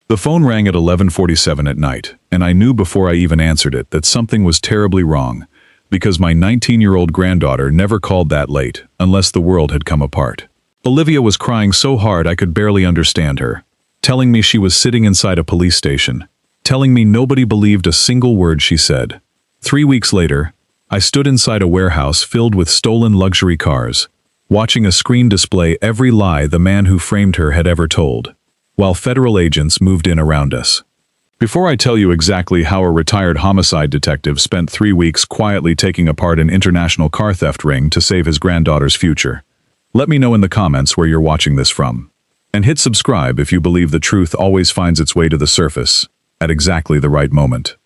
The phone rang at 11:47 at night, and I knew before I even answered it that something was terribly wrong, because my 19-year-old granddaughter never called that late, unless the world had come apart. Olivia was crying so hard I could barely understand her, telling me she was sitting inside a police station, telling me nobody believed a single word she said. 3 weeks later, I stood inside a warehouse filled with stolen luxury cars, watching a screen display every lie the man who framed her had ever told, while federal agents moved in around us. Before I tell you exactly how a retired homicide detective spent 3 weeks quietly taking apart an international car theft ring to save his granddaughter's future, let me know in the comments where you're watching this from. And hit subscribe if you believe the truth always finds its way to the surface at exactly the right moment.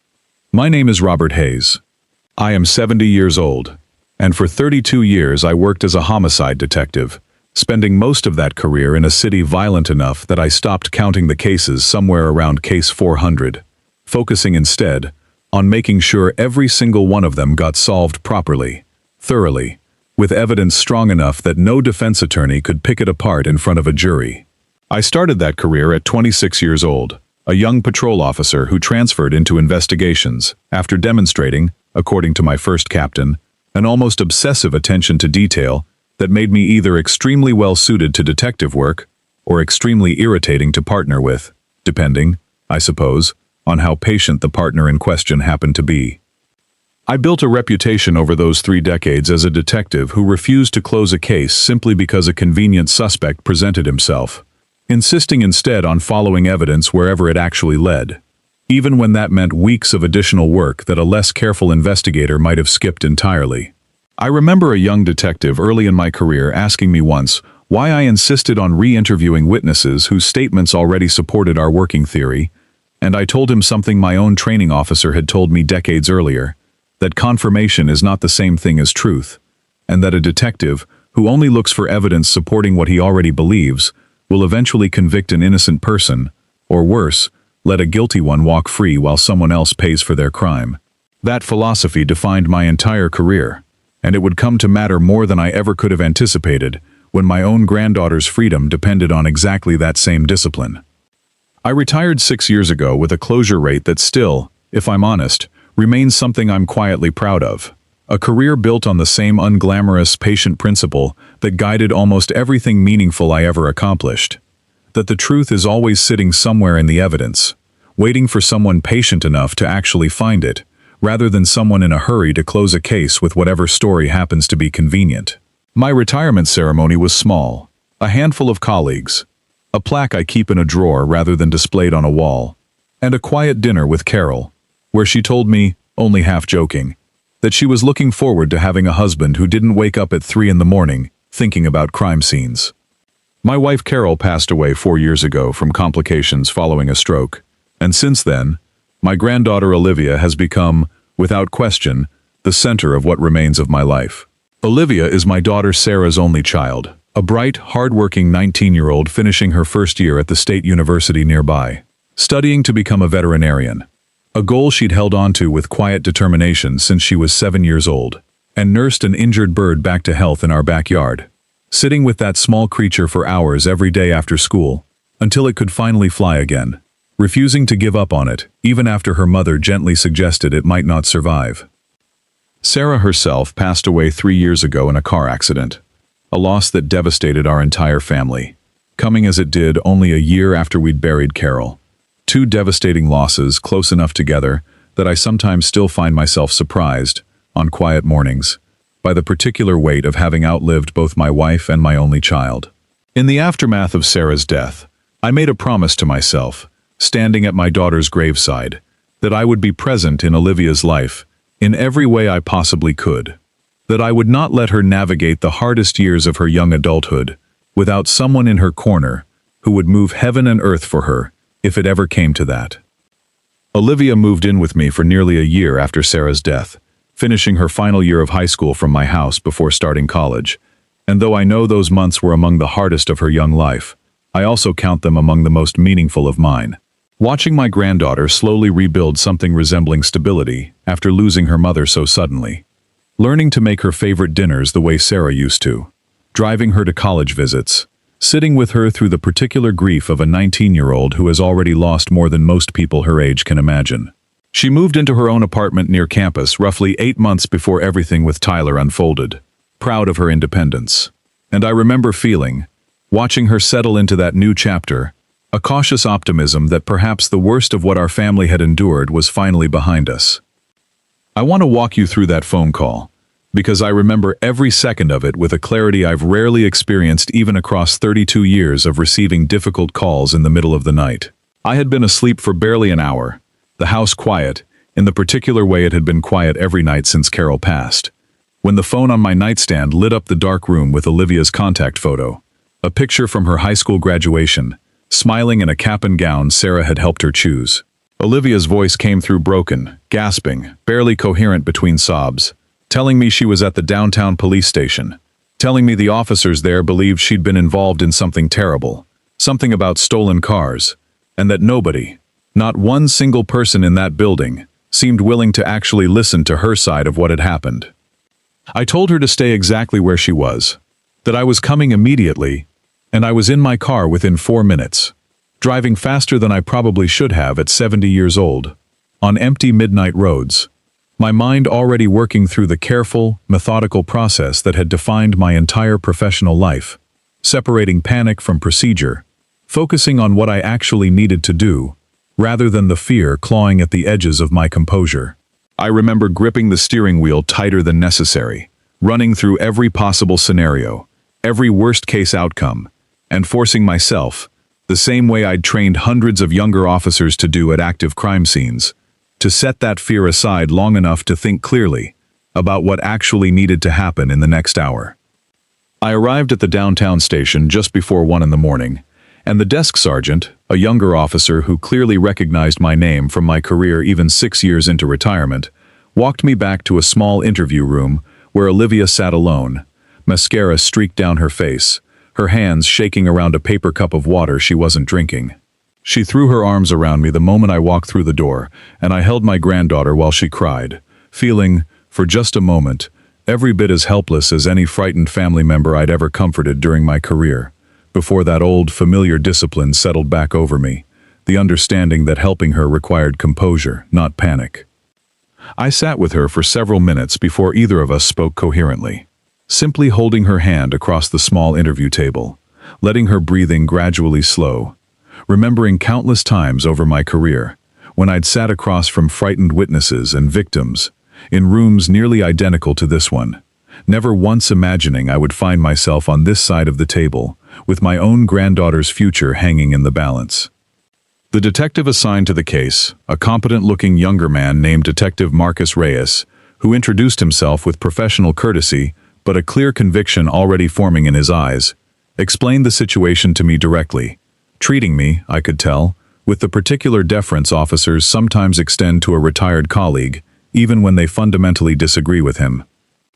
My name is Robert Hayes. I am 70 years old, and for 32 years I worked as a homicide detective, spending most of that career in a city violent enough that I stopped counting the cases somewhere around case 400, focusing instead on making sure every single one of them got solved properly, thoroughly, with evidence strong enough that no defense attorney could pick it apart in front of a jury. I started that career at 26 years old, a young patrol officer who transferred into investigations after demonstrating, according to my first captain, an almost obsessive attention to detail that made me either extremely well-suited to detective work or extremely irritating to partner with, depending, I suppose, on how patient the partner in question happened to be. I built a reputation over those 3 decades as a detective who refused to close a case simply because a convenient suspect presented himself, insisting instead on following evidence wherever it actually led, even when that meant weeks of additional work that a less careful investigator might have skipped entirely. I remember a young detective early in my career asking me once why I insisted on re-interviewing witnesses whose statements already supported our working theory, and I told him something my own training officer had told me decades earlier, that confirmation is not the same thing as truth, and that a detective who only looks for evidence supporting what he already believes will eventually convict an innocent person, or worse, let a guilty one walk free while someone else pays for their crime. That philosophy defined my entire career, and it would come to matter more than I ever could have anticipated when my own granddaughter's freedom depended on exactly that same discipline. I retired 6 years ago with a closure rate that still, if I'm honest, remains something I'm quietly proud of. A career built on the same unglamorous, patient principle that guided almost everything meaningful I ever accomplished. That the truth is always sitting somewhere in the evidence, waiting for someone patient enough to actually find it, rather than someone in a hurry to close a case with whatever story happens to be convenient. My retirement ceremony was small, a handful of colleagues, a plaque I keep in a drawer rather than displayed on a wall, and a quiet dinner with Carol, where she told me, only half joking, that she was looking forward to having a husband who didn't wake up at 3 in the morning thinking about crime scenes. My wife Carol passed away 4 years ago from complications following a stroke, and since then, my granddaughter Olivia has become, without question, the center of what remains of my life. Olivia is my daughter Sarah's only child, a bright, hard-working 19-year-old finishing her first year at the state university nearby, studying to become a veterinarian, a goal she'd held on to with quiet determination since she was 7 years old, and nursed an injured bird back to health in our backyard, sitting with that small creature for hours every day after school, until it could finally fly again, refusing to give up on it, even after her mother gently suggested it might not survive. Sarah herself passed away 3 years ago in a car accident, a loss that devastated our entire family, coming as it did only a year after we'd buried Carol. 2 devastating losses close enough together that I sometimes still find myself surprised, on quiet mornings, by the particular weight of having outlived both my wife and my only child. In the aftermath of Sarah's death, I made a promise to myself, standing at my daughter's graveside, that I would be present in Olivia's life in every way I possibly could, that I would not let her navigate the hardest years of her young adulthood without someone in her corner who would move heaven and earth for her if it ever came to that. Olivia moved in with me for nearly a year after Sarah's death, finishing her final year of high school from my house before starting college, and though I know those months were among the hardest of her young life, I also count them among the most meaningful of mine. Watching my granddaughter slowly rebuild something resembling stability after losing her mother so suddenly, learning to make her favorite dinners the way Sarah used to, driving her to college visits, sitting with her through the particular grief of a 19-year-old who has already lost more than most people her age can imagine. She moved into her own apartment near campus roughly 8 months before everything with Tyler unfolded, proud of her independence. And I remember feeling, watching her settle into that new chapter, a cautious optimism that perhaps the worst of what our family had endured was finally behind us. I want to walk you through that phone call, because I remember every second of it with a clarity I've rarely experienced even across 32 years of receiving difficult calls in the middle of the night. I had been asleep for barely an hour, the house quiet, in the particular way it had been quiet every night since Carol passed, when the phone on my nightstand lit up the dark room with Olivia's contact photo, a picture from her high school graduation, smiling in a cap and gown Sarah had helped her choose. Olivia's voice came through broken, gasping, barely coherent between sobs, telling me she was at the downtown police station, telling me the officers there believed she'd been involved in something terrible, something about stolen cars, and that nobody, not one single person in that building, seemed willing to actually listen to her side of what had happened. I told her to stay exactly where she was, that I was coming immediately, and I was in my car within 4 minutes, driving faster than I probably should have at 70 years old, on empty midnight roads, my mind already working through the careful, methodical process that had defined my entire professional life, separating panic from procedure, focusing on what I actually needed to do, rather than the fear clawing at the edges of my composure. I remember gripping the steering wheel tighter than necessary, running through every possible scenario, every worst-case outcome, and forcing myself, the same way I'd trained hundreds of younger officers to do at active crime scenes, to set that fear aside long enough to think clearly about what actually needed to happen in the next hour. I arrived at the downtown station just before 1 in the morning, and the desk sergeant, a younger officer who clearly recognized my name from my career even 6 years into retirement, walked me back to a small interview room where Olivia sat alone, mascara streaked down her face, her hands shaking around a paper cup of water she wasn't drinking. She threw her arms around me the moment I walked through the door, and I held my granddaughter while she cried, feeling, for just a moment, every bit as helpless as any frightened family member I'd ever comforted during my career, before that old, familiar discipline settled back over me, the understanding that helping her required composure, not panic. I sat with her for several minutes before either of us spoke coherently, simply holding her hand across the small interview table, letting her breathing gradually slow, remembering countless times over my career, when I'd sat across from frightened witnesses and victims, in rooms nearly identical to this one, never once imagining I would find myself on this side of the table, with my own granddaughter's future hanging in the balance. The detective assigned to the case, a competent-looking younger man named Detective Marcus Reyes, who introduced himself with professional courtesy, but a clear conviction already forming in his eyes, explained the situation to me directly, treating me, I could tell, with the particular deference officers sometimes extend to a retired colleague, even when they fundamentally disagree with him.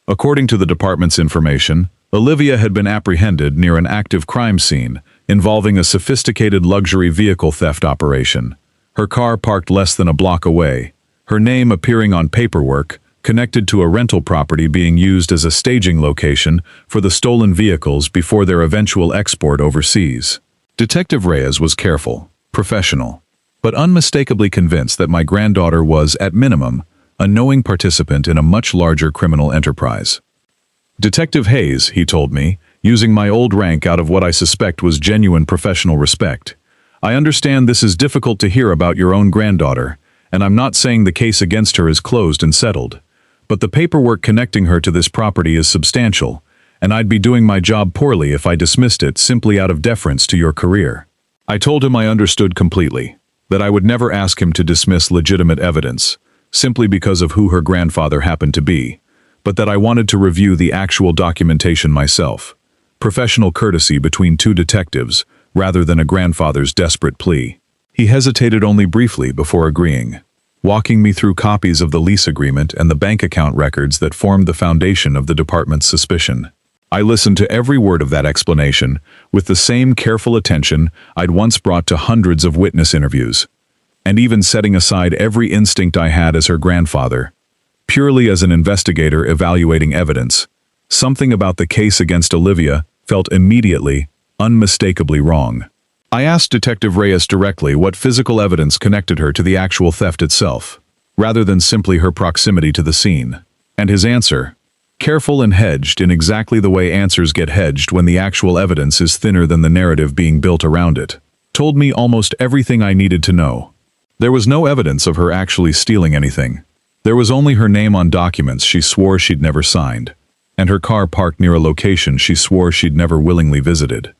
According to the department's information, Olivia had been apprehended near an active crime scene involving a sophisticated luxury vehicle theft operation, her car parked less than a block away, her name appearing on paperwork connected to a rental property being used as a staging location for the stolen vehicles before their eventual export overseas. Detective Reyes was careful, professional, but unmistakably convinced that my granddaughter was, at minimum, a knowing participant in a much larger criminal enterprise. Detective Hayes, he told me, using my old rank out of what I suspect was genuine professional respect, I understand this is difficult to hear about your own granddaughter, and I'm not saying the case against her is closed and settled, but the paperwork connecting her to this property is substantial, and I'd be doing my job poorly if I dismissed it simply out of deference to your career. I told him I understood completely, that I would never ask him to dismiss legitimate evidence, simply because of who her grandfather happened to be, but that I wanted to review the actual documentation myself, professional courtesy between two detectives, rather than a grandfather's desperate plea. He hesitated only briefly before agreeing, walking me through copies of the lease agreement and the bank account records that formed the foundation of the department's suspicion. I listened to every word of that explanation with the same careful attention I'd once brought to hundreds of witness interviews, and even setting aside every instinct I had as her grandfather, purely as an investigator evaluating evidence, something about the case against Olivia felt immediately, unmistakably wrong. I asked Detective Reyes directly what physical evidence connected her to the actual theft itself, rather than simply her proximity to the scene. And his answer, careful and hedged in exactly the way answers get hedged when the actual evidence is thinner than the narrative being built around it, told me almost everything I needed to know. There was no evidence of her actually stealing anything. There was only her name on documents she swore she'd never signed, and her car parked near a location she swore she'd never willingly visited.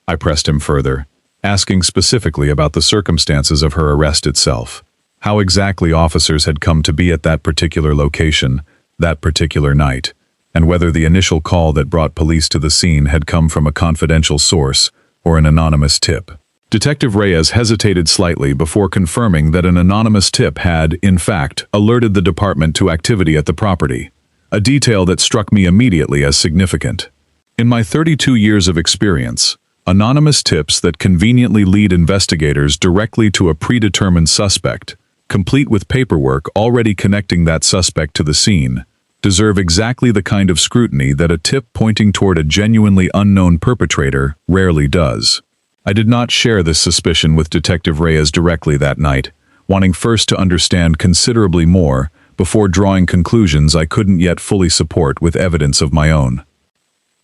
I pressed him further, asking specifically about the circumstances of her arrest itself, how exactly officers had come to be at that particular location, that particular night, and whether the initial call that brought police to the scene had come from a confidential source or an anonymous tip. Detective Reyes hesitated slightly before confirming that an anonymous tip had, in fact, alerted the department to activity at the property, a detail that struck me immediately as significant. In my 32 years of experience, anonymous tips that conveniently lead investigators directly to a predetermined suspect, complete with paperwork already connecting that suspect to the scene, deserve exactly the kind of scrutiny that a tip pointing toward a genuinely unknown perpetrator rarely does. I did not share this suspicion with Detective Reyes directly that night, wanting first to understand considerably more before drawing conclusions I couldn't yet fully support with evidence of my own.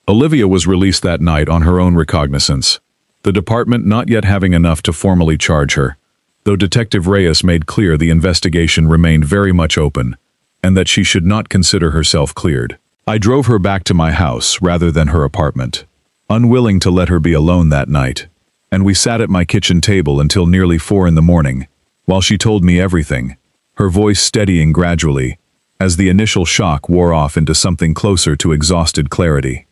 Olivia was released that night on her own recognizance, the department not yet having enough to formally charge her, though Detective Reyes made clear the investigation remained very much open, and that she should not consider herself cleared. I drove her back to my house rather than her apartment, unwilling to let her be alone that night, and we sat at my kitchen table until nearly 4 in the morning, while she told me everything, her voice steadying gradually, as the initial shock wore off into something closer to exhausted clarity.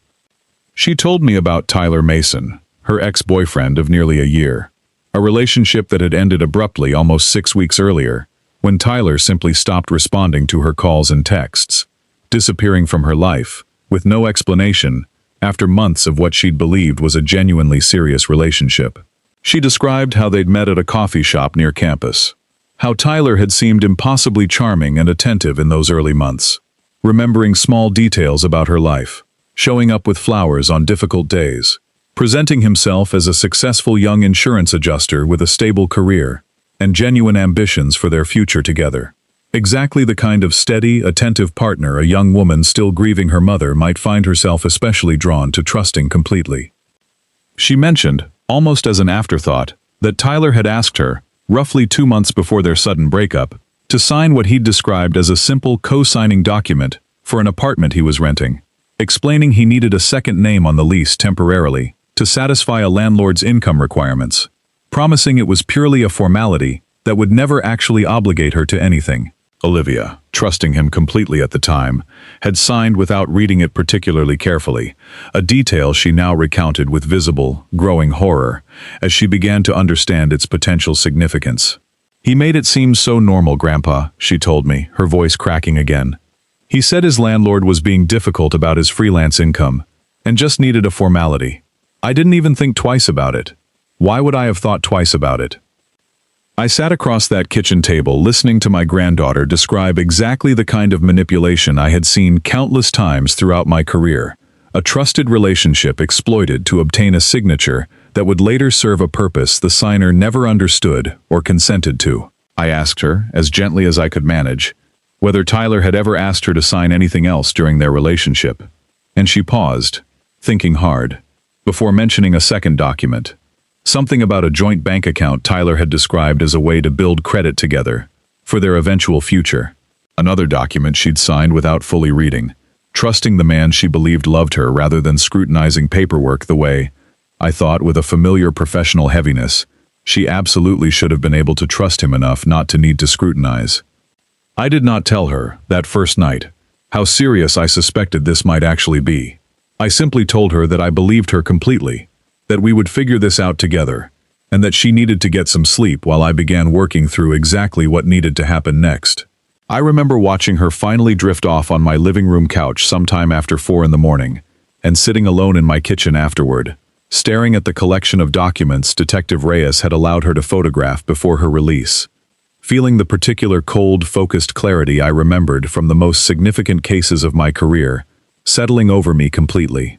She told me about Tyler Mason, her ex-boyfriend of nearly a year, a relationship that had ended abruptly almost 6 weeks earlier, when Tyler simply stopped responding to her calls and texts, disappearing from her life, with no explanation, after months of what she'd believed was a genuinely serious relationship. She described how they'd met at a coffee shop near campus, how Tyler had seemed impossibly charming and attentive in those early months, remembering small details about her life, showing up with flowers on difficult days, presenting himself as a successful young insurance adjuster with a stable career and genuine ambitions for their future together. Exactly the kind of steady, attentive partner a young woman still grieving her mother might find herself especially drawn to trusting completely. She mentioned, almost as an afterthought, that Tyler had asked her, roughly 2 months before their sudden breakup, to sign what he'd described as a simple co-signing document for an apartment he was renting, explaining he needed a second name on the lease temporarily to satisfy a landlord's income requirements, promising it was purely a formality that would never actually obligate her to anything. Olivia, trusting him completely at the time, had signed without reading it particularly carefully, a detail she now recounted with visible, growing horror, as she began to understand its potential significance. "He made it seem so normal, Grandpa," she told me, her voice cracking again. "He said his landlord was being difficult about his freelance income, and just needed a formality. I didn't even think twice about it. Why would I have thought twice about it?" I sat across that kitchen table listening to my granddaughter describe exactly the kind of manipulation I had seen countless times throughout my career, a trusted relationship exploited to obtain a signature that would later serve a purpose the signer never understood or consented to. I asked her, as gently as I could manage, whether Tyler had ever asked her to sign anything else during their relationship, and she paused, thinking hard, before mentioning a second document. Something about a joint bank account Tyler had described as a way to build credit together, for their eventual future. Another document she'd signed without fully reading, trusting the man she believed loved her rather than scrutinizing paperwork the way, I thought with a familiar professional heaviness, she absolutely should have been able to trust him enough not to need to scrutinize. I did not tell her, that first night, how serious I suspected this might actually be. I simply told her that I believed her completely, that we would figure this out together, and that she needed to get some sleep while I began working through exactly what needed to happen next. I remember watching her finally drift off on my living room couch sometime after 4 in the morning, and sitting alone in my kitchen afterward, staring at the collection of documents Detective Reyes had allowed her to photograph before her release, feeling the particular cold, focused clarity I remembered from the most significant cases of my career, settling over me completely.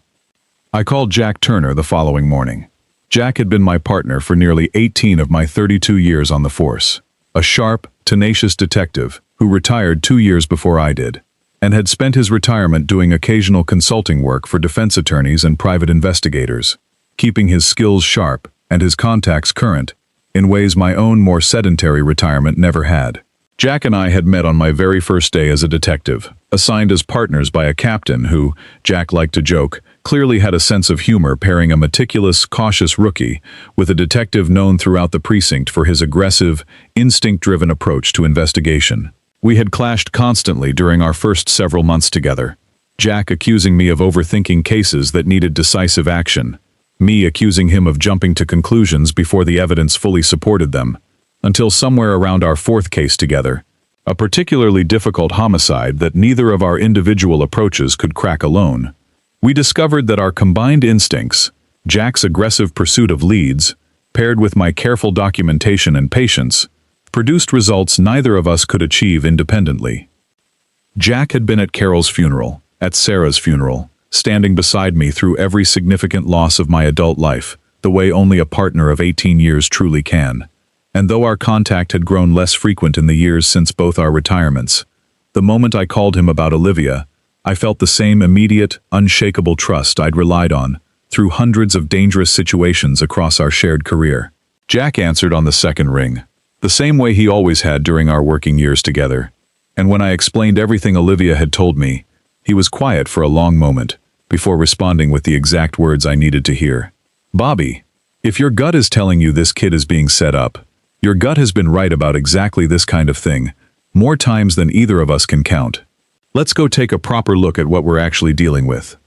I called Jack Turner the following morning. Jack had been my partner for nearly 18 of my 32 years on the force. A sharp, tenacious detective who retired 2 years before I did, and had spent his retirement doing occasional consulting work for defense attorneys and private investigators, keeping his skills sharp and his contacts current in ways my own more sedentary retirement never had. Jack and I had met on my very first day as a detective, assigned as partners by a captain who, Jack liked to joke, clearly had a sense of humor, pairing a meticulous, cautious rookie with a detective known throughout the precinct for his aggressive, instinct-driven approach to investigation. We had clashed constantly during our first several months together, Jack accusing me of overthinking cases that needed decisive action, me accusing him of jumping to conclusions before the evidence fully supported them, until somewhere around our fourth case together, a particularly difficult homicide that neither of our individual approaches could crack alone, we discovered that our combined instincts, Jack's aggressive pursuit of leads, paired with my careful documentation and patience, produced results neither of us could achieve independently. Jack had been at Carol's funeral, at Sarah's funeral, standing beside me through every significant loss of my adult life, the way only a partner of 18 years truly can. And though our contact had grown less frequent in the years since both our retirements, the moment I called him about Olivia, I felt the same immediate, unshakable trust I'd relied on through hundreds of dangerous situations across our shared career. Jack answered on the second ring, the same way he always had during our working years together. And when I explained everything Olivia had told me, he was quiet for a long moment before responding with the exact words I needed to hear. Bobby, if your gut is telling you this kid is being set up, your gut has been right about exactly this kind of thing, more times than either of us can count. Let's go take a proper look at what we're actually dealing with.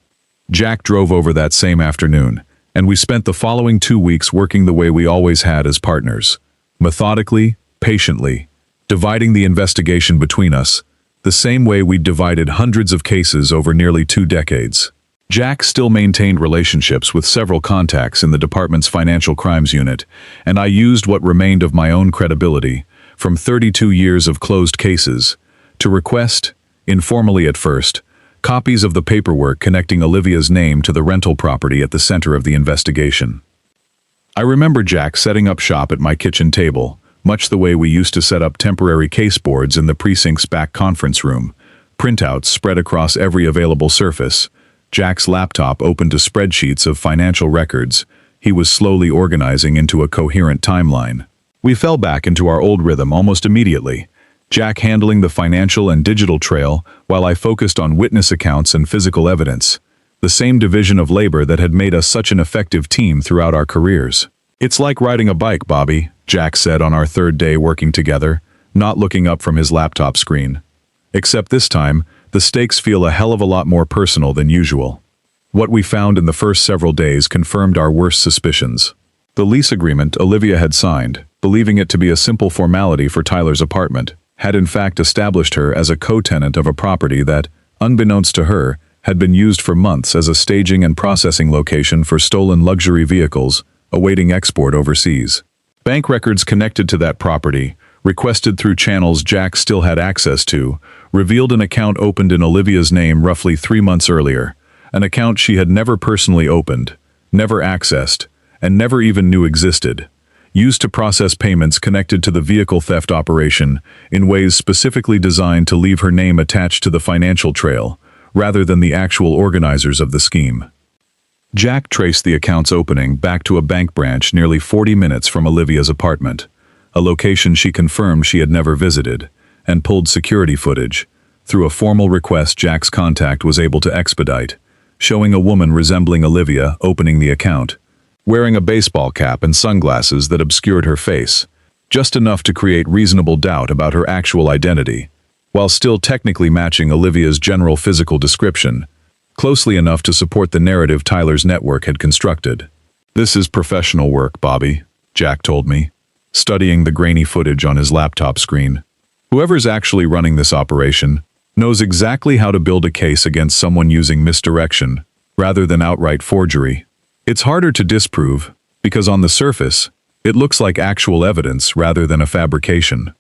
Jack drove over that same afternoon, and we spent the following 2 weeks working the way we always had as partners, methodically, patiently, dividing the investigation between us, the same way we'd divided hundreds of cases over nearly 2 decades. Jack still maintained relationships with several contacts in the department's financial crimes unit, and I used what remained of my own credibility, from 32 years of closed cases, to request, informally at first, copies of the paperwork connecting Olivia's name to the rental property at the center of the investigation. I remember Jack setting up shop at my kitchen table, much the way we used to set up temporary case boards in the precinct's back conference room, printouts spread across every available surface, Jack's laptop open to spreadsheets of financial records he was slowly organizing into a coherent timeline. We fell back into our old rhythm almost immediately, Jack handling the financial and digital trail while I focused on witness accounts and physical evidence, the same division of labor that had made us such an effective team throughout our careers. It's like riding a bike, Bobby, Jack said on our third day working together, not looking up from his laptop screen. Except this time, the stakes feel a hell of a lot more personal than usual. What we found in the first several days confirmed our worst suspicions. The lease agreement Olivia had signed, believing it to be a simple formality for Tyler's apartment, had in fact established her as a co-tenant of a property that, unbeknownst to her, had been used for months as a staging and processing location for stolen luxury vehicles awaiting export overseas. Bank records connected to that property, requested through channels Jack still had access to, revealed an account opened in Olivia's name roughly 3 months earlier, an account she had never personally opened, never accessed, and never even knew existed, used to process payments connected to the vehicle theft operation in ways specifically designed to leave her name attached to the financial trail, rather than the actual organizers of the scheme. Jack traced the account's opening back to a bank branch nearly 40 minutes from Olivia's apartment, a location she confirmed she had never visited, and pulled security footage, through a formal request Jack's contact was able to expedite, showing a woman resembling Olivia opening the account, wearing a baseball cap and sunglasses that obscured her face, just enough to create reasonable doubt about her actual identity, while still technically matching Olivia's general physical description, closely enough to support the narrative Tyler's network had constructed. "This is professional work, Bobby," Jack told me, studying the grainy footage on his laptop screen. "Whoever's actually running this operation knows exactly how to build a case against someone using misdirection, rather than outright forgery. It's harder to disprove, because on the surface, it looks like actual evidence rather than a fabrication."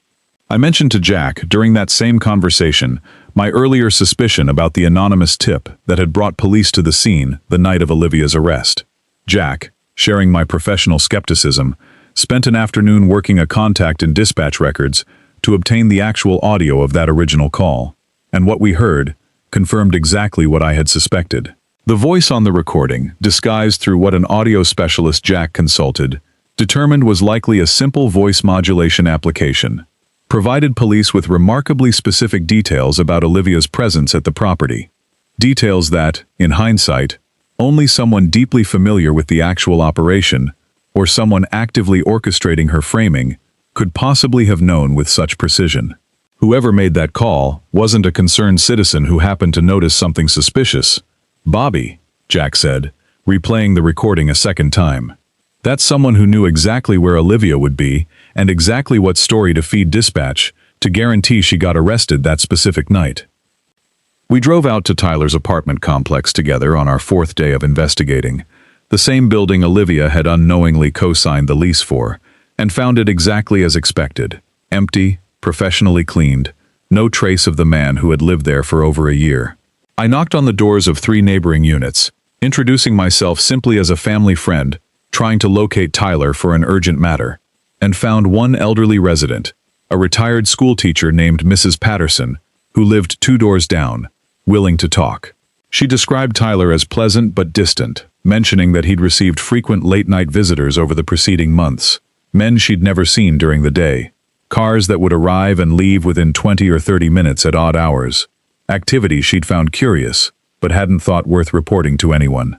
I mentioned to Jack during that same conversation My earlier suspicion about the anonymous tip that had brought police to the scene the night of Olivia's arrest. Jack, sharing my professional skepticism, spent an afternoon working a contact in dispatch records to obtain the actual audio of that original call. And what we heard confirmed exactly what I had suspected. The voice on the recording, disguised through what an audio specialist Jack consulted, determined was likely a simple voice modulation application, provided police with remarkably specific details about Olivia's presence at the property. Details that, in hindsight, only someone deeply familiar with the actual operation, or someone actively orchestrating her framing, could possibly have known with such precision. Whoever made that call wasn't a concerned citizen who happened to notice something suspicious. Bobby, Jack said, replaying the recording a second time. That's someone who knew exactly where Olivia would be and exactly what story to feed dispatch to guarantee she got arrested that specific night. We drove out to Tyler's apartment complex together on our fourth day of investigating, the same building Olivia had unknowingly co-signed the lease for, and found it exactly as expected, empty, professionally cleaned, no trace of the man who had lived there for over a year. I knocked on the doors of 3 neighboring units, introducing myself simply as a family friend, trying to locate Tyler for an urgent matter, and found one elderly resident, a retired schoolteacher named Mrs. Patterson, who lived 2 doors down, willing to talk. She described Tyler as pleasant but distant, mentioning that he'd received frequent late-night visitors over the preceding months, men she'd never seen during the day, cars that would arrive and leave within 20 or 30 minutes at odd hours, activities she'd found curious, but hadn't thought worth reporting to anyone.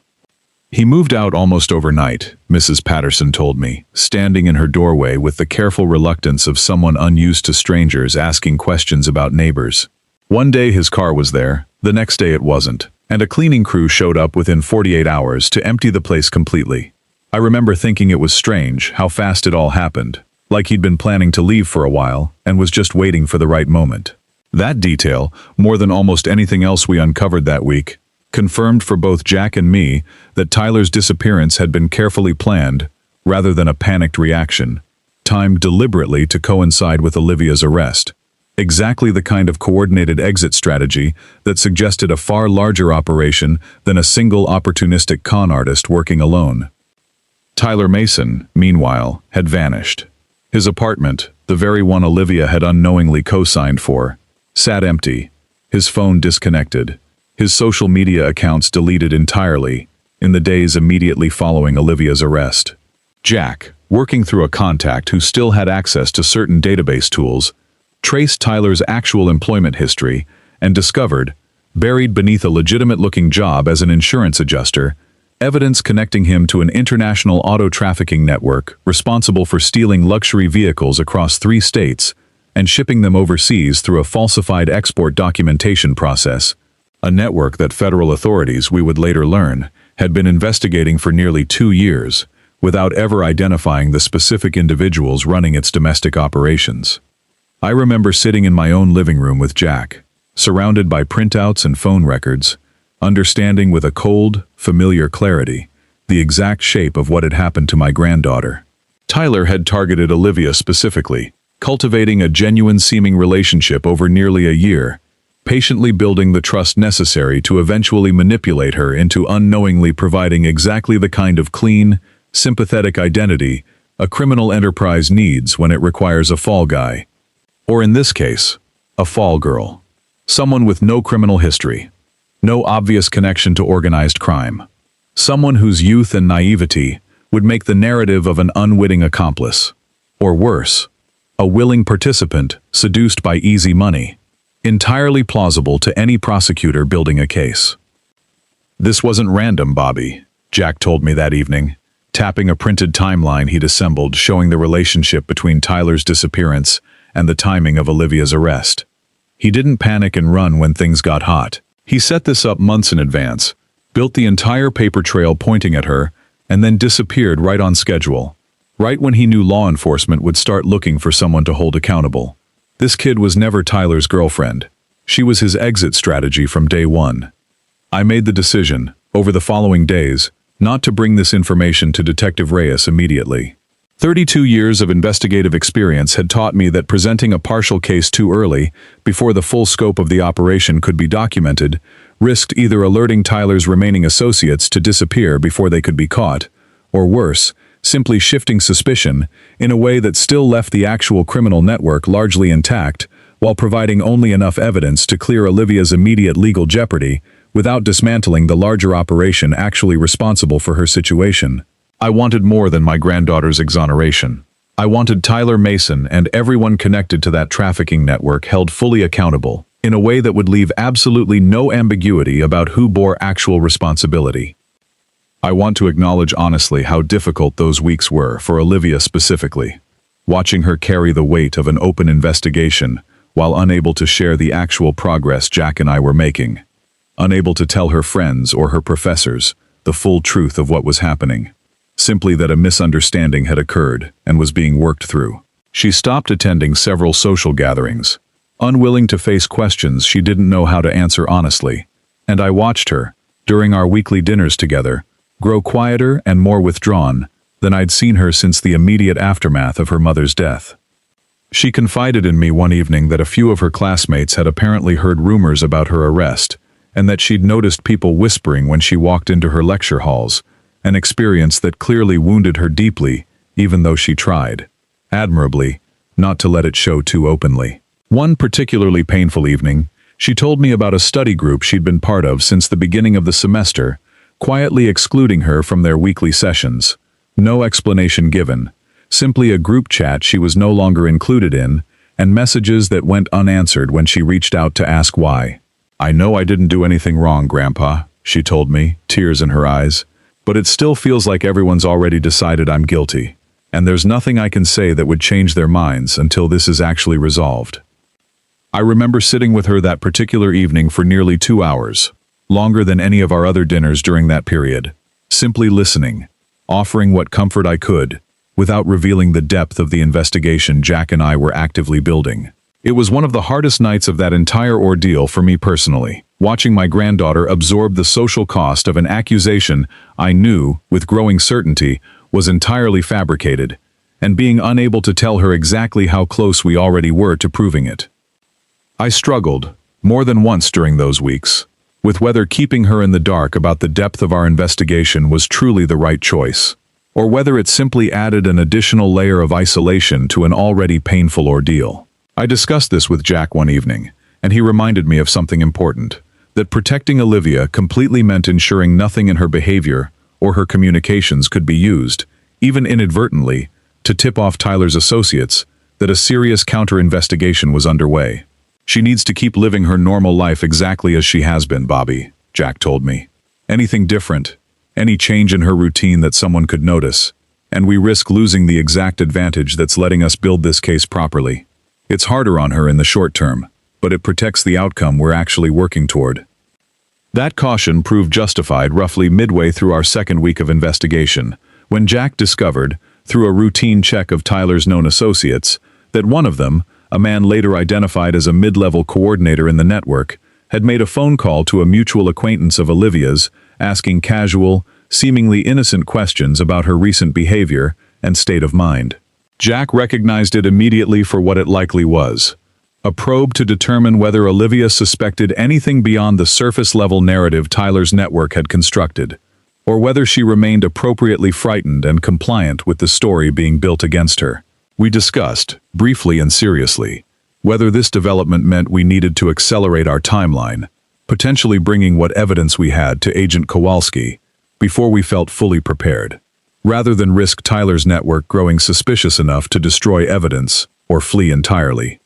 He moved out almost overnight, Mrs. Patterson told me, standing in her doorway with the careful reluctance of someone unused to strangers asking questions about neighbors. One day his car was there, the next day it wasn't, and a cleaning crew showed up within 48 hours to empty the place completely. I remember thinking it was strange how fast it all happened, like he'd been planning to leave for a while and was just waiting for the right moment. That detail, more than almost anything else we uncovered that week, confirmed for both Jack and me that Tyler's disappearance had been carefully planned, rather than a panicked reaction, timed deliberately to coincide with Olivia's arrest. Exactly the kind of coordinated exit strategy that suggested a far larger operation than a single opportunistic con artist working alone. Tyler Mason, meanwhile, had vanished. His apartment, the very one Olivia had unknowingly co-signed for, sat empty, his phone disconnected, his social media accounts deleted entirely, in the days immediately following Olivia's arrest. Jack, working through a contact who still had access to certain database tools, traced Tyler's actual employment history and discovered, buried beneath a legitimate-looking job as an insurance adjuster, evidence connecting him to an international auto-trafficking network responsible for stealing luxury vehicles across 3 states and shipping them overseas through a falsified export documentation process, a network that federal authorities, we would later learn, had been investigating for nearly 2 years, without ever identifying the specific individuals running its domestic operations. I remember sitting in my own living room with Jack, surrounded by printouts and phone records, understanding with a cold, familiar clarity the exact shape of what had happened to my granddaughter. Tyler had targeted Olivia specifically, cultivating a genuine-seeming relationship over nearly a year, patiently building the trust necessary to eventually manipulate her into unknowingly providing exactly the kind of clean, sympathetic identity a criminal enterprise needs when it requires a fall guy. Or in this case, a fall girl. Someone with no criminal history, no obvious connection to organized crime. Someone whose youth and naivety would make the narrative of an unwitting accomplice. Or worse, a willing participant seduced by easy money. Entirely plausible to any prosecutor building a case. This wasn't random, Bobby, Jack told me that evening, tapping a printed timeline he'd assembled showing the relationship between Tyler's disappearance and the timing of Olivia's arrest. He didn't panic and run when things got hot. He set this up months in advance, built the entire paper trail pointing at her, and then disappeared right on schedule, right when he knew law enforcement would start looking for someone to hold accountable. This kid was never Tyler's girlfriend. She was his exit strategy from day one. I made the decision, over the following days, not to bring this information to Detective Reyes immediately. 32 years of investigative experience had taught me that presenting a partial case too early, before the full scope of the operation could be documented, risked either alerting Tyler's remaining associates to disappear before they could be caught, or worse, simply shifting suspicion in a way that still left the actual criminal network largely intact, while providing only enough evidence to clear Olivia's immediate legal jeopardy without dismantling the larger operation actually responsible for her situation. I wanted more than my granddaughter's exoneration. I wanted Tyler Mason and everyone connected to that trafficking network held fully accountable, in a way that would leave absolutely no ambiguity about who bore actual responsibility. I want to acknowledge honestly how difficult those weeks were for Olivia specifically, watching her carry the weight of an open investigation while unable to share the actual progress Jack and I were making, unable to tell her friends or her professors the full truth of what was happening. Simply that a misunderstanding had occurred and was being worked through. She stopped attending several social gatherings, unwilling to face questions she didn't know how to answer honestly, and I watched her, during our weekly dinners together, grow quieter and more withdrawn than I'd seen her since the immediate aftermath of her mother's death. She confided in me one evening that a few of her classmates had apparently heard rumors about her arrest, and that she'd noticed people whispering when she walked into her lecture halls, an experience that clearly wounded her deeply, even though she tried, admirably, not to let it show too openly. One particularly painful evening, she told me about a study group she'd been part of since the beginning of the semester, quietly excluding her from their weekly sessions. No explanation given, simply a group chat she was no longer included in, and messages that went unanswered when she reached out to ask why. "I know I didn't do anything wrong, Grandpa," she told me, tears in her eyes. "But it still feels like everyone's already decided I'm guilty, and there's nothing I can say that would change their minds until this is actually resolved." I remember sitting with her that particular evening for nearly 2 hours, longer than any of our other dinners during that period, simply listening, offering what comfort I could, without revealing the depth of the investigation Jack and I were actively building. It was one of the hardest nights of that entire ordeal for me personally, watching my granddaughter absorb the social cost of an accusation I knew, with growing certainty, was entirely fabricated, and being unable to tell her exactly how close we already were to proving it. I struggled, more than once during those weeks, with whether keeping her in the dark about the depth of our investigation was truly the right choice, or whether it simply added an additional layer of isolation to an already painful ordeal. I discussed this with Jack one evening, and he reminded me of something important, that protecting Olivia completely meant ensuring nothing in her behavior or her communications could be used, even inadvertently, to tip off Tyler's associates that a serious counter-investigation was underway. "She needs to keep living her normal life exactly as she has been, Bobby," Jack told me. "Anything different, any change in her routine that someone could notice, and we risk losing the exact advantage that's letting us build this case properly. It's harder on her in the short term, but it protects the outcome we're actually working toward." That caution proved justified roughly midway through our second week of investigation, when Jack discovered, through a routine check of Tyler's known associates, that one of them, a man later identified as a mid-level coordinator in the network, had made a phone call to a mutual acquaintance of Olivia's, asking casual, seemingly innocent questions about her recent behavior and state of mind. Jack recognized it immediately for what it likely was: a probe to determine whether Olivia suspected anything beyond the surface-level narrative Tyler's network had constructed, or whether she remained appropriately frightened and compliant with the story being built against her. We discussed, briefly and seriously, whether this development meant we needed to accelerate our timeline, potentially bringing what evidence we had to Agent Kowalski, before we felt fully prepared, rather than risk Tyler's network growing suspicious enough to destroy evidence or flee entirely.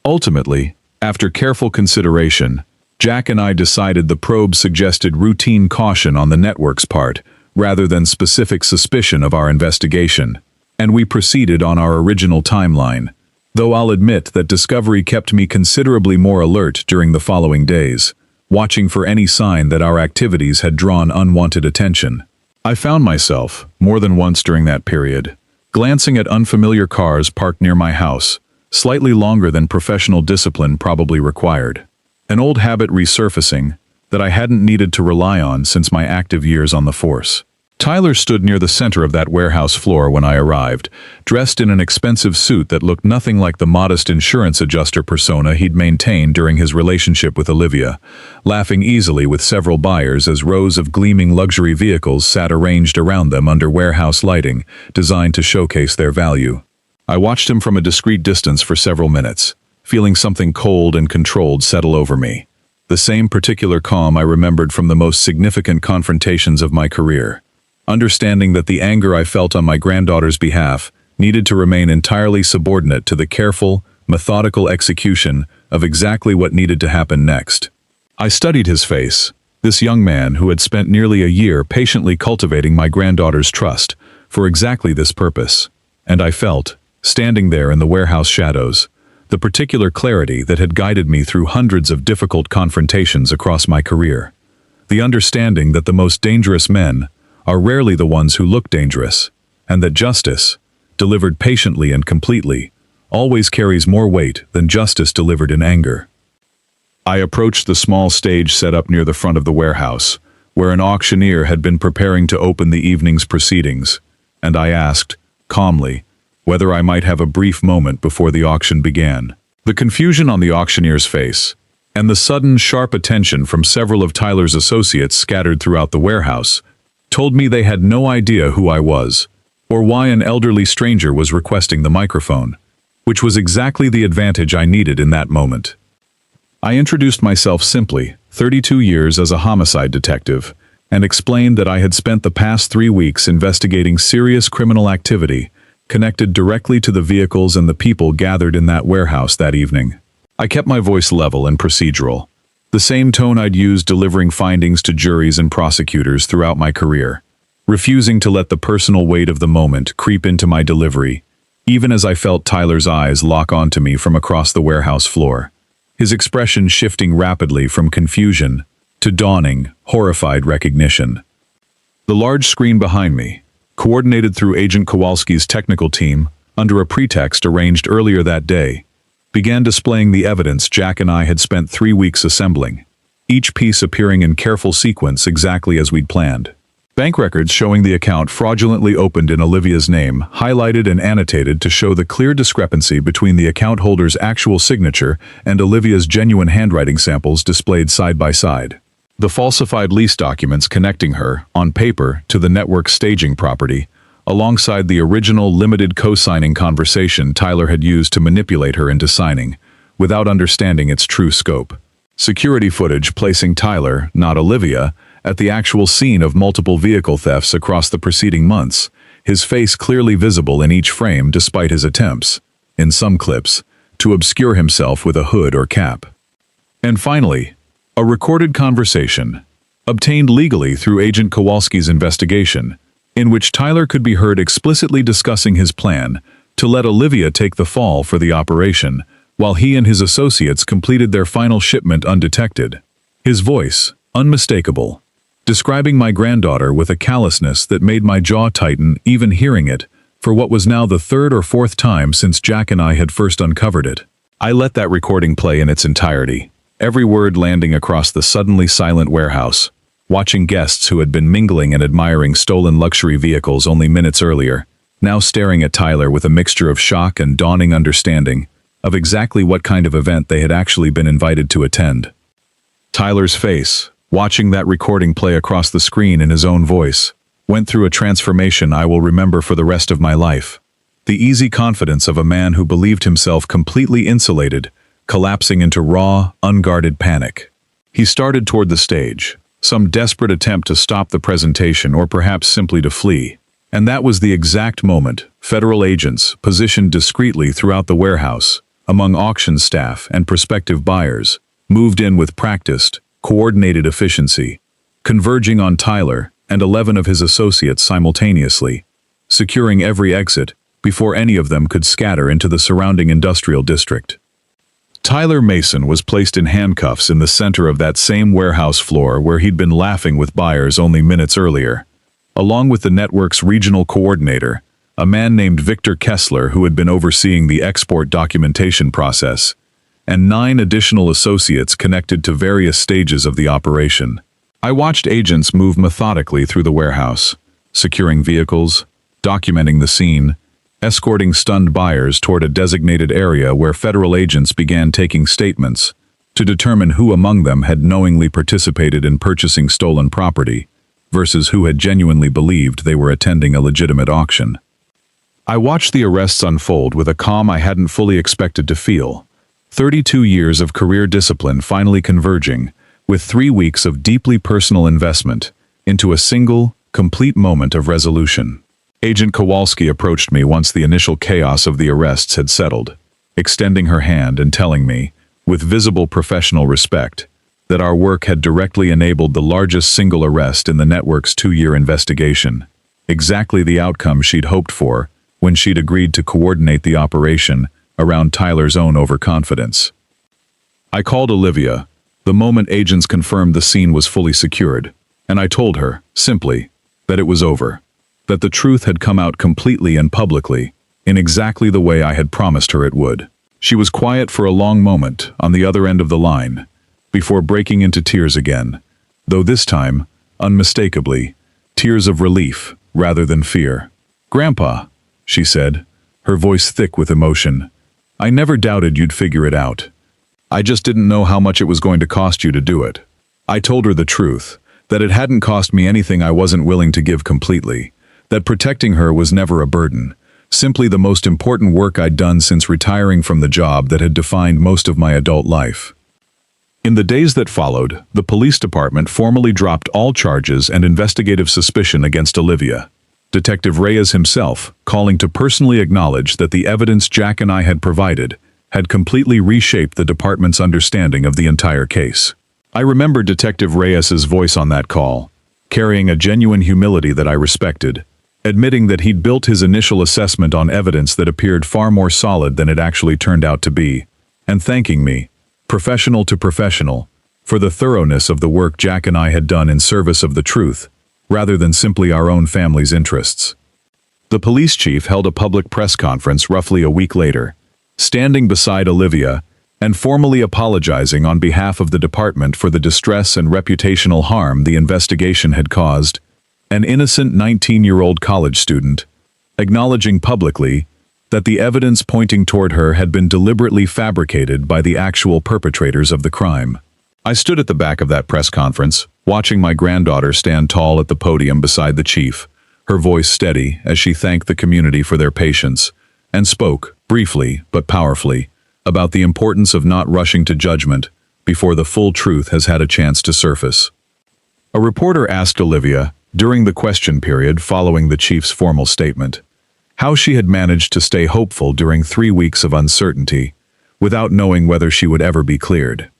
Ultimately, after careful consideration, Jack and I decided the probe suggested routine caution on the network's part, rather than specific suspicion of our investigation, and we proceeded on our original timeline, though I'll admit that discovery kept me considerably more alert during the following days, watching for any sign that our activities had drawn unwanted attention. I found myself, more than once during that period, glancing at unfamiliar cars parked near my house, slightly longer than professional discipline probably required. An old habit resurfacing that I hadn't needed to rely on since my active years on the force. Tyler stood near the center of that warehouse floor when I arrived, dressed in an expensive suit that looked nothing like the modest insurance adjuster persona he'd maintained during his relationship with Olivia, laughing easily with several buyers as rows of gleaming luxury vehicles sat arranged around them under warehouse lighting, designed to showcase their value. I watched him from a discreet distance for several minutes, feeling something cold and controlled settle over me. The same particular calm I remembered from the most significant confrontations of my career. Understanding that the anger I felt on my granddaughter's behalf needed to remain entirely subordinate to the careful, methodical execution of exactly what needed to happen next. I studied his face, this young man who had spent nearly a year patiently cultivating my granddaughter's trust for exactly this purpose, and I felt, standing there in the warehouse shadows, the particular clarity that had guided me through hundreds of difficult confrontations across my career. The understanding that the most dangerous men are rarely the ones who look dangerous, and that justice, delivered patiently and completely, always carries more weight than justice delivered in anger. I approached the small stage set up near the front of the warehouse, where an auctioneer had been preparing to open the evening's proceedings, and I asked, calmly, whether I might have a brief moment before the auction began. The confusion on the auctioneer's face, and the sudden, sharp attention from several of Tyler's associates scattered throughout the warehouse, told me they had no idea who I was, or why an elderly stranger was requesting the microphone, which was exactly the advantage I needed in that moment. I introduced myself simply, 32 years as a homicide detective, and explained that I had spent the past 3 weeks investigating serious criminal activity connected directly to the vehicles and the people gathered in that warehouse that evening. I kept my voice level and procedural, the same tone I'd used delivering findings to juries and prosecutors throughout my career, refusing to let the personal weight of the moment creep into my delivery, even as I felt Tyler's eyes lock onto me from across the warehouse floor, his expression shifting rapidly from confusion to dawning, horrified recognition. The large screen behind me, coordinated through Agent Kowalski's technical team under a pretext arranged earlier that day, began displaying the evidence Jack and I had spent 3 weeks assembling, each piece appearing in careful sequence exactly as we'd planned. Bank records showing the account fraudulently opened in Olivia's name, highlighted and annotated to show the clear discrepancy between the account holder's actual signature and Olivia's genuine handwriting samples displayed side by side. The falsified lease documents connecting her, on paper, to the network's staging property, alongside the original limited co-signing conversation Tyler had used to manipulate her into signing, without understanding its true scope. Security footage placing Tyler, not Olivia, at the actual scene of multiple vehicle thefts across the preceding months, his face clearly visible in each frame despite his attempts, in some clips, to obscure himself with a hood or cap. And finally, a recorded conversation, obtained legally through Agent Kowalski's investigation, in which Tyler could be heard explicitly discussing his plan to let Olivia take the fall for the operation, while he and his associates completed their final shipment undetected. His voice, unmistakable, describing my granddaughter with a callousness that made my jaw tighten even hearing it, for what was now the 3rd or 4th time since Jack and I had first uncovered it. I let that recording play in its entirety, every word landing across the suddenly silent warehouse, watching guests who had been mingling and admiring stolen luxury vehicles only minutes earlier, now staring at Tyler with a mixture of shock and dawning understanding of exactly what kind of event they had actually been invited to attend. Tyler's face, watching that recording play across the screen in his own voice, went through a transformation I will remember for the rest of my life. The easy confidence of a man who believed himself completely insulated, collapsing into raw, unguarded panic. He started toward the stage, some desperate attempt to stop the presentation or perhaps simply to flee. And that was the exact moment federal agents, positioned discreetly throughout the warehouse, among auction staff and prospective buyers, moved in with practiced, coordinated efficiency, converging on Tyler and 11 of his associates simultaneously, securing every exit before any of them could scatter into the surrounding industrial district. Tyler Mason was placed in handcuffs in the center of that same warehouse floor where he'd been laughing with buyers only minutes earlier, along with the network's regional coordinator, a man named Victor Kessler who had been overseeing the export documentation process, and 9 additional associates connected to various stages of the operation. I watched agents move methodically through the warehouse, securing vehicles, documenting the scene, escorting stunned buyers toward a designated area where federal agents began taking statements to determine who among them had knowingly participated in purchasing stolen property versus who had genuinely believed they were attending a legitimate auction. I watched the arrests unfold with a calm I hadn't fully expected to feel. 32 years of career discipline finally converging, with 3 weeks of deeply personal investment, into a single, complete moment of resolution. Agent Kowalski approached me once the initial chaos of the arrests had settled, extending her hand and telling me, with visible professional respect, that our work had directly enabled the largest single arrest in the network's 2-year investigation, exactly the outcome she'd hoped for when she'd agreed to coordinate the operation around Tyler's own overconfidence. I called Olivia the moment agents confirmed the scene was fully secured, and I told her, simply, that it was over, that the truth had come out completely and publicly, in exactly the way I had promised her it would. She was quiet for a long moment on the other end of the line, before breaking into tears again, though this time, unmistakably, tears of relief rather than fear. "Grandpa," she said, her voice thick with emotion, "I never doubted you'd figure it out. I just didn't know how much it was going to cost you to do it." I told her the truth, that it hadn't cost me anything I wasn't willing to give completely, that protecting her was never a burden, simply the most important work I'd done since retiring from the job that had defined most of my adult life. In the days that followed, the police department formally dropped all charges and investigative suspicion against Olivia. Detective Reyes himself, calling to personally acknowledge that the evidence Jack and I had provided had completely reshaped the department's understanding of the entire case. I remember Detective Reyes's voice on that call, carrying a genuine humility that I respected, admitting that he'd built his initial assessment on evidence that appeared far more solid than it actually turned out to be, and thanking me, professional to professional, for the thoroughness of the work Jack and I had done in service of the truth, rather than simply our own family's interests. The police chief held a public press conference roughly a week later, standing beside Olivia and formally apologizing on behalf of the department for the distress and reputational harm the investigation had caused, an innocent 19-year-old college student, acknowledging publicly that the evidence pointing toward her had been deliberately fabricated by the actual perpetrators of the crime. I stood at the back of that press conference, watching my granddaughter stand tall at the podium beside the chief, her voice steady as she thanked the community for their patience, and spoke, briefly but powerfully, about the importance of not rushing to judgment before the full truth has had a chance to surface. A reporter asked Olivia, during the question period following the chief's formal statement, how she had managed to stay hopeful during 3 weeks of uncertainty, without knowing whether she would ever be cleared.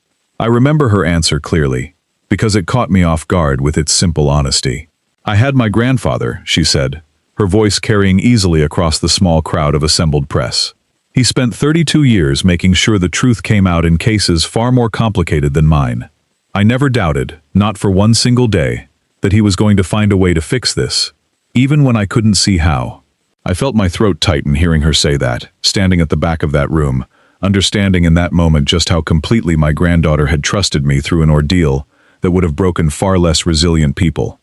I remember her answer clearly, because it caught me off guard with its simple honesty. "I had my grandfather," she said, her voice carrying easily across the small crowd of assembled press. "He spent 32 years making sure the truth came out in cases far more complicated than mine. I never doubted, not for one single day, that he was going to find a way to fix this, even when I couldn't see how." I felt my throat tighten hearing her say that, standing at the back of that room, understanding in that moment just how completely my granddaughter had trusted me through an ordeal that would have broken far less resilient people.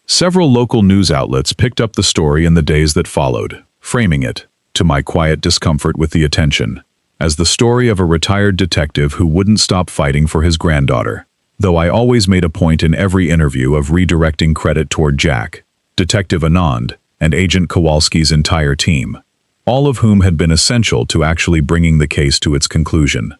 Several local news outlets picked up the story in the days that followed, framing it, to my quiet discomfort with the attention, as the story of a retired detective who wouldn't stop fighting for his granddaughter, though I always made a point in every interview of redirecting credit toward Jack, Detective Anand, and Agent Kowalski's entire team, all of whom had been essential to actually bringing the case to its conclusion.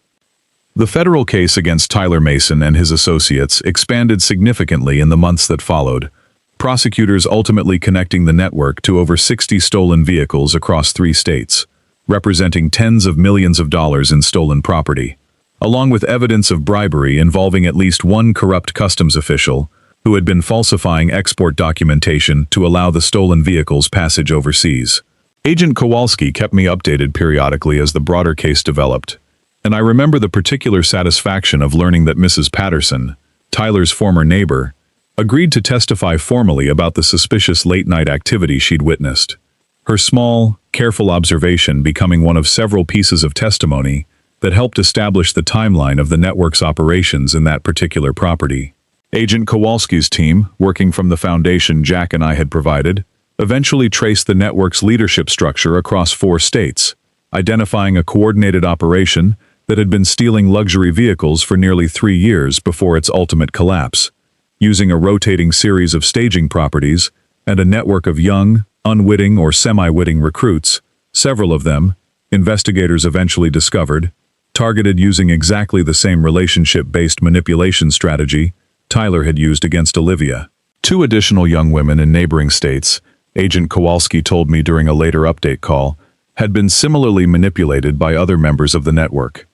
The federal case against Tyler Mason and his associates expanded significantly in the months that followed, prosecutors ultimately connecting the network to over 60 stolen vehicles across 3 states, representing tens of millions of dollars in stolen property, along with evidence of bribery involving at least one corrupt customs official who had been falsifying export documentation to allow the stolen vehicles passage overseas. Agent Kowalski kept me updated periodically as the broader case developed, and I remember the particular satisfaction of learning that Mrs. Patterson, Tyler's former neighbor, agreed to testify formally about the suspicious late-night activity she'd witnessed, her small, careful observation becoming one of several pieces of testimony that helped establish the timeline of the network's operations in that particular property. Agent Kowalski's team, working from the foundation Jack and I had provided, eventually traced the network's leadership structure across 4 states, identifying a coordinated operation that had been stealing luxury vehicles for nearly 3 years before its ultimate collapse. Using a rotating series of staging properties and a network of young, unwitting or semi-witting recruits, several of them, investigators eventually discovered, targeted using exactly the same relationship-based manipulation strategy Tyler had used against Olivia. 2 additional young women in neighboring states, Agent Kowalski told me during a later update call, had been similarly manipulated by other members of the network.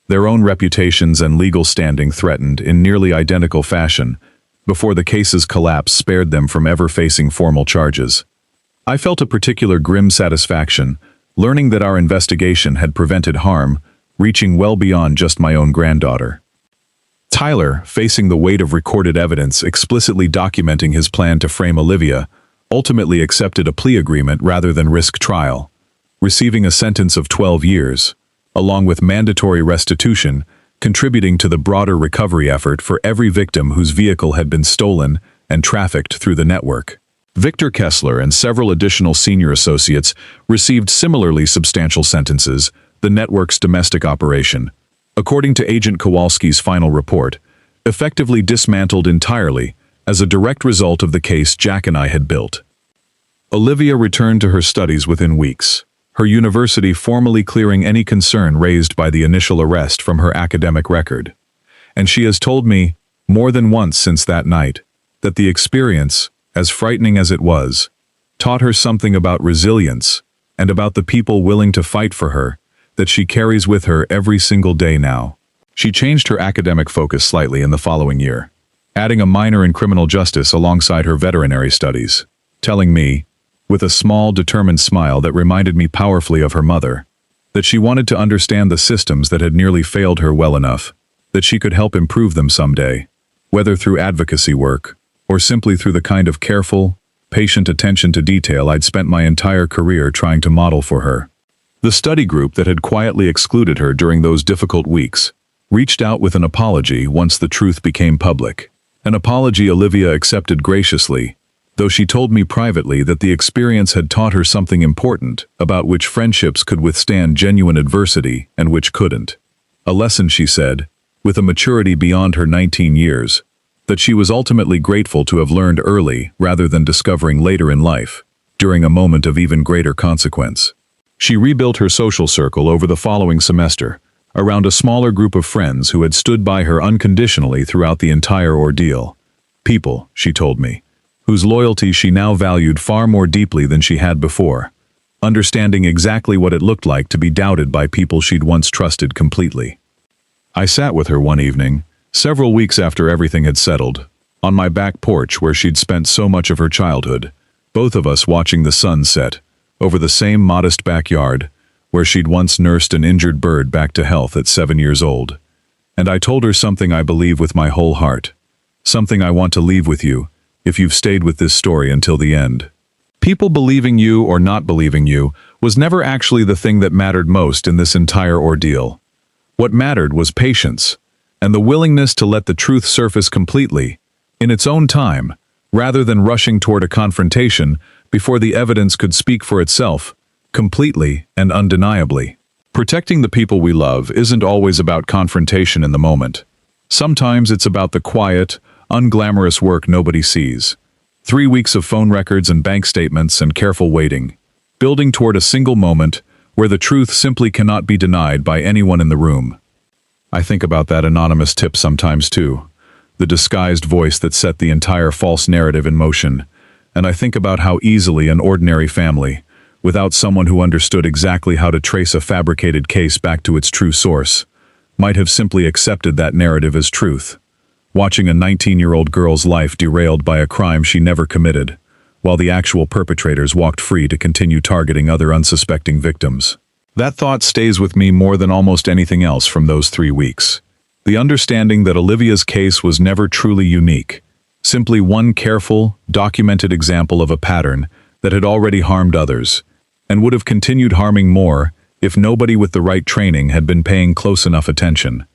Their own reputations and legal standing threatened in nearly identical fashion before the case's collapse spared them from ever facing formal charges. I felt a particular grim satisfaction learning that our investigation had prevented harm reaching well beyond just my own granddaughter. Tyler, facing the weight of recorded evidence explicitly documenting his plan to frame Olivia, ultimately accepted a plea agreement rather than risk trial, receiving a sentence of 12 years, along with mandatory restitution, contributing to the broader recovery effort for every victim whose vehicle had been stolen and trafficked through the network. Victor Kessler and several additional senior associates received similarly substantial sentences, the network's domestic operation, according to Agent Kowalski's final report, effectively dismantled entirely as a direct result of the case Jack and I had built. Olivia returned to her studies within weeks, her university formally clearing any concern raised by the initial arrest from her academic record. And she has told me, more than once since that night, that the experience, as frightening as it was, taught her something about resilience and about the people willing to fight for her that she carries with her every single day now. She changed her academic focus slightly in the following year, adding a minor in criminal justice alongside her veterinary studies, telling me, with a small, determined smile that reminded me powerfully of her mother, that she wanted to understand the systems that had nearly failed her well enough, that she could help improve them someday, whether through advocacy work, or simply through the kind of careful, patient attention to detail I'd spent my entire career trying to model for her. The study group that had quietly excluded her during those difficult weeks reached out with an apology once the truth became public, an apology Olivia accepted graciously, though she told me privately that the experience had taught her something important about which friendships could withstand genuine adversity and which couldn't. A lesson, she said, with a maturity beyond her 19 years, that she was ultimately grateful to have learned early rather than discovering later in life, during a moment of even greater consequence. She rebuilt her social circle over the following semester, around a smaller group of friends who had stood by her unconditionally throughout the entire ordeal. People, she told me, whose loyalty she now valued far more deeply than she had before, understanding exactly what it looked like to be doubted by people she'd once trusted completely. I sat with her one evening, several weeks after everything had settled, on my back porch where she'd spent so much of her childhood, both of us watching the sun set, over the same modest backyard, where she'd once nursed an injured bird back to health at 7 years old. And I told her something I believe with my whole heart, something I want to leave with you, if you've stayed with this story until the end. People believing you or not believing you was never actually the thing that mattered most in this entire ordeal. What mattered was patience, and the willingness to let the truth surface completely, in its own time, rather than rushing toward a confrontation before the evidence could speak for itself, completely and undeniably. Protecting the people we love isn't always about confrontation in the moment. Sometimes it's about the quiet, unglamorous work nobody sees. 3 weeks of phone records and bank statements and careful waiting, building toward a single moment where the truth simply cannot be denied by anyone in the room. I think about that anonymous tip sometimes too, the disguised voice that set the entire false narrative in motion, and I think about how easily an ordinary family, without someone who understood exactly how to trace a fabricated case back to its true source, might have simply accepted that narrative as truth, watching a 19-year-old girl's life derailed by a crime she never committed, while the actual perpetrators walked free to continue targeting other unsuspecting victims. That thought stays with me more than almost anything else from those 3 weeks. The understanding that Olivia's case was never truly unique, simply one careful, documented example of a pattern that had already harmed others, and would have continued harming more if nobody with the right training had been paying close enough attention.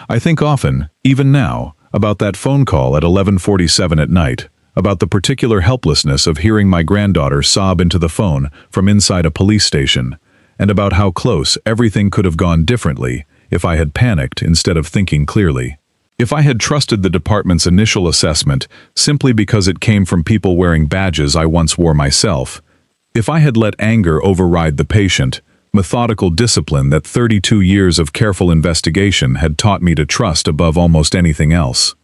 I think often, even now, about that phone call at 11:47 at night, about the particular helplessness of hearing my granddaughter sob into the phone from inside a police station, and about how close everything could have gone differently if I had panicked instead of thinking clearly. If I had trusted the department's initial assessment simply because it came from people wearing badges I once wore myself, if I had let anger override the patient, methodical discipline that 32 years of careful investigation had taught me to trust above almost anything else.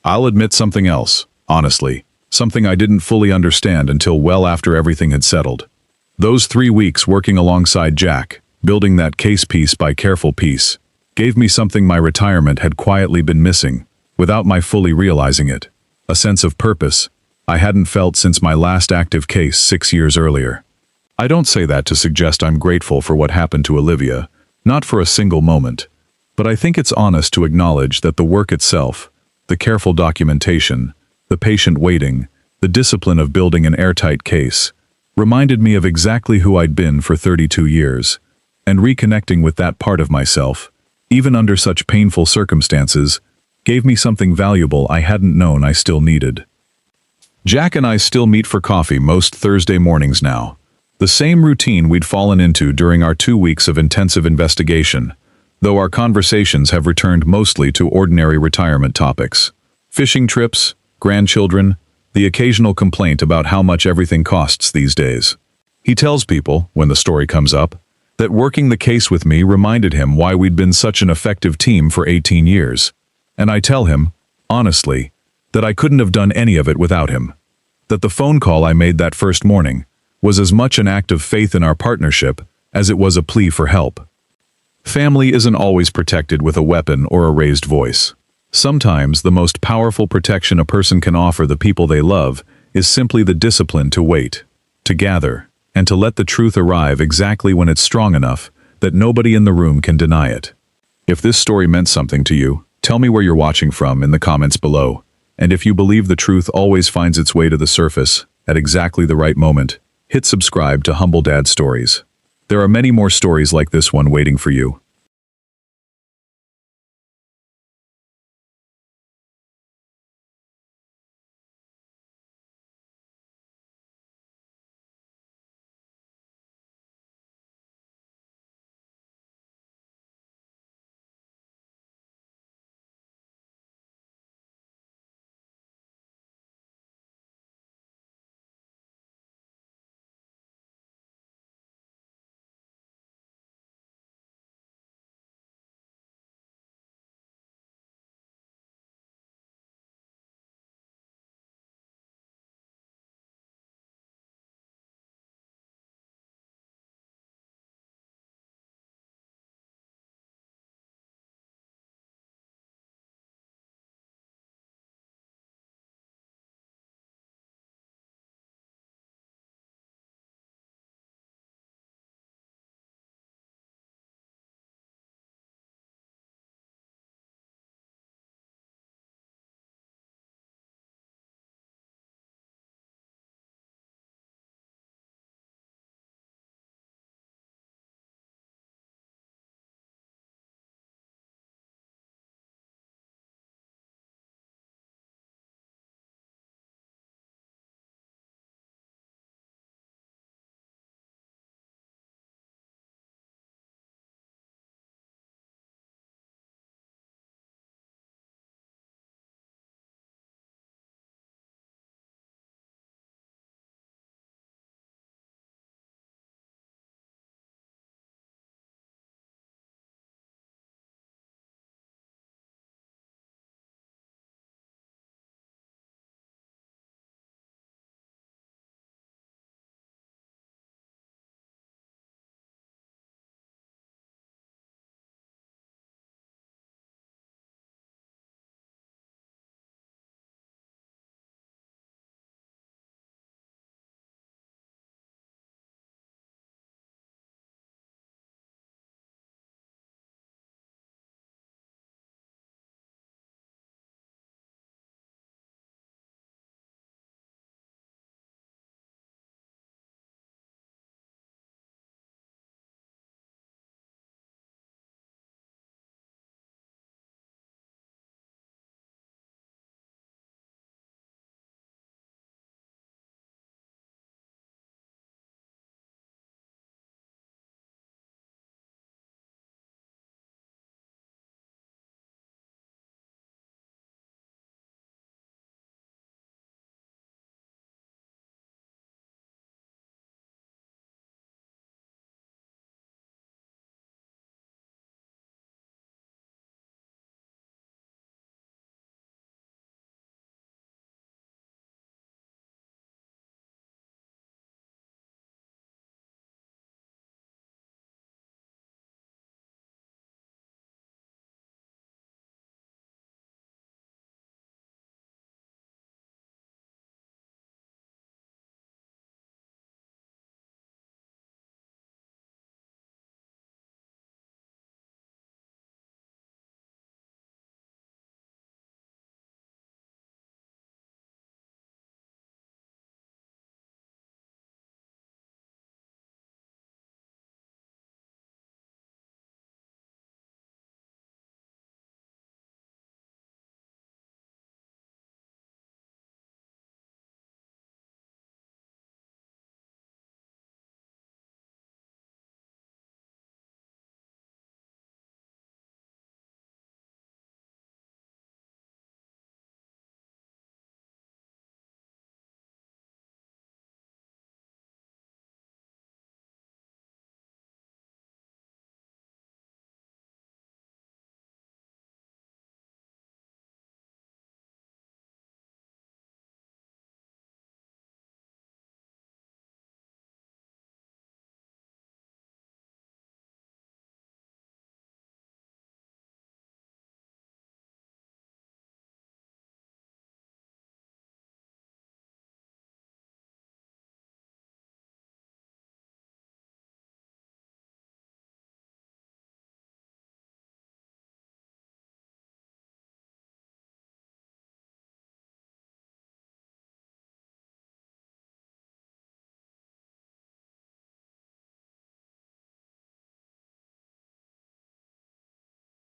I'll admit something else, honestly, something I didn't fully understand until well after everything had settled. Those 3 weeks working alongside Jack, building that case piece by careful piece, gave me something my retirement had quietly been missing, without my fully realizing it. A sense of purpose I hadn't felt since my last active case 6 years earlier. I don't say that to suggest I'm grateful for what happened to Olivia, not for a single moment, but I think it's honest to acknowledge that the work itself, the careful documentation, the patient waiting, the discipline of building an airtight case, reminded me of exactly who I'd been for 32 years, and reconnecting with that part of myself, even under such painful circumstances, gave me something valuable I hadn't known I still needed. Jack and I still meet for coffee most Thursday mornings now, the same routine we'd fallen into during our 2 weeks of intensive investigation, though our conversations have returned mostly to ordinary retirement topics. Fishing trips, grandchildren, the occasional complaint about how much everything costs these days. He tells people, when the story comes up, that working the case with me reminded him why we'd been such an effective team for 18 years. And I tell him, honestly, that I couldn't have done any of it without him. That the phone call I made that first morning was as much an act of faith in our partnership as it was a plea for help. Family isn't always protected with a weapon or a raised voice. Sometimes the most powerful protection a person can offer the people they love is simply the discipline to wait, to gather, and to let the truth arrive exactly when it's strong enough that nobody in the room can deny it. If this story meant something to you, tell me where you're watching from in the comments below. And if you believe the truth always finds its way to the surface at exactly the right moment, hit subscribe to Humble Dad Stories. There are many more stories like this one waiting for you.